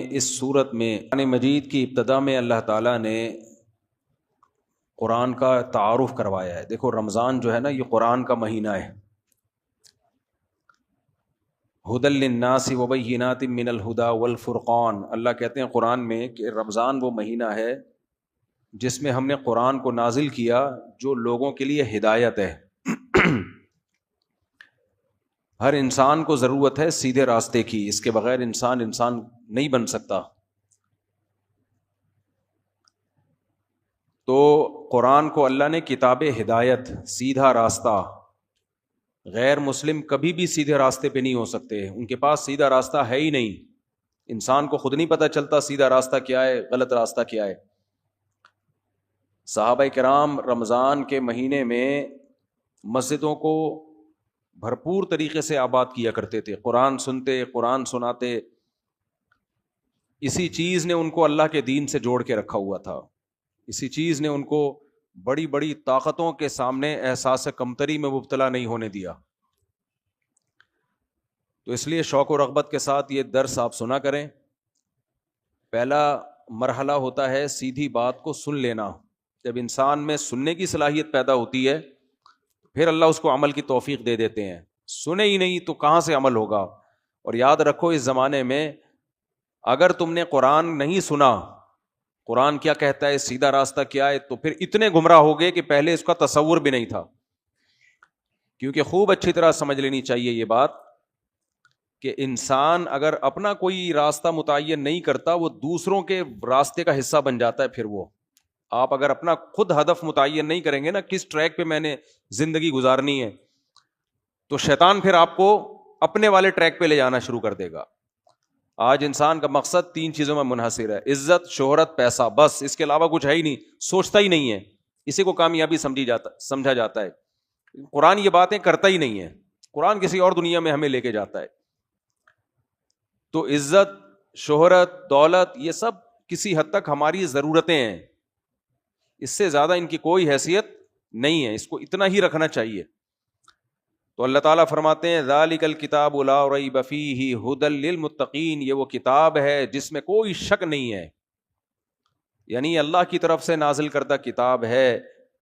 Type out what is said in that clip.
اس صورت میں قرآن مجید کی ابتدا میں اللہ تعالیٰ نے قرآن کا تعارف کروایا ہے. دیکھو رمضان جو ہے نا، یہ قرآن کا مہینہ ہے. ہدی للناس وبینات من الہدی والفرقان، اللہ کہتے ہیں قرآن میں کہ رمضان وہ مہینہ ہے جس میں ہم نے قرآن کو نازل کیا جو لوگوں کے لیے ہدایت ہے. ہر انسان کو ضرورت ہے سیدھے راستے کی، اس کے بغیر انسان نہیں بن سکتا. تو قرآن کو اللہ نے کتاب ہدایت، سیدھا راستہ. غیر مسلم کبھی بھی سیدھے راستے پہ نہیں ہو سکتے، ان کے پاس سیدھا راستہ ہے ہی نہیں. انسان کو خود نہیں پتہ چلتا سیدھا راستہ کیا ہے، غلط راستہ کیا ہے. صحابہ کرام رمضان کے مہینے میں مسجدوں کو بھرپور طریقے سے آباد کیا کرتے تھے، قرآن سنتے، قرآن سناتے. اسی چیز نے ان کو اللہ کے دین سے جوڑ کے رکھا ہوا تھا. اسی چیز نے ان کو بڑی بڑی طاقتوں کے سامنے احساس کمتری میں مبتلا نہیں ہونے دیا. تو اس لیے شوق و رغبت کے ساتھ یہ درس آپ سنا کریں. پہلا مرحلہ ہوتا ہے سیدھی بات کو سن لینا. جب انسان میں سننے کی صلاحیت پیدا ہوتی ہے پھر اللہ اس کو عمل کی توفیق دے دیتے ہیں. سنے ہی نہیں تو کہاں سے عمل ہوگا. اور یاد رکھو اس زمانے میں اگر تم نے قرآن نہیں سنا، قرآن کیا کہتا ہے، سیدھا راستہ کیا ہے، تو پھر اتنے گمراہ ہو گئے کہ پہلے اس کا تصور بھی نہیں تھا. کیونکہ خوب اچھی طرح سمجھ لینی چاہیے یہ بات کہ انسان اگر اپنا کوئی راستہ متعین نہیں کرتا وہ دوسروں کے راستے کا حصہ بن جاتا ہے. پھر وہ آپ اگر اپنا خود ہدف متعین نہیں کریں گے نا، کس ٹریک پہ میں نے زندگی گزارنی ہے، تو شیطان پھر آپ کو اپنے والے ٹریک پہ لے جانا شروع کر دے گا. آج انسان کا مقصد 3 چیزوں میں منحصر ہے: عزت، شہرت، پیسہ. بس اس کے علاوہ کچھ ہے ہی نہیں، سوچتا ہی نہیں ہے. اسی کو کامیابی سمجھا جاتا ہے. قرآن یہ باتیں کرتا ہی نہیں ہے، قرآن کسی اور دنیا میں ہمیں لے کے جاتا ہے. تو عزت، شہرت، دولت یہ سب کسی حد تک ہماری ضرورتیں ہیں، اس سے زیادہ ان کی کوئی حیثیت نہیں ہے. اس کو اتنا ہی رکھنا چاہیے. تو اللہ تعالیٰ فرماتے ہیں ذالک الکتاب لا ریب فیہ ھدی للمتقین، یہ وہ کتاب ہے جس میں کوئی شک نہیں ہے، یعنی اللہ کی طرف سے نازل کردہ کتاب ہے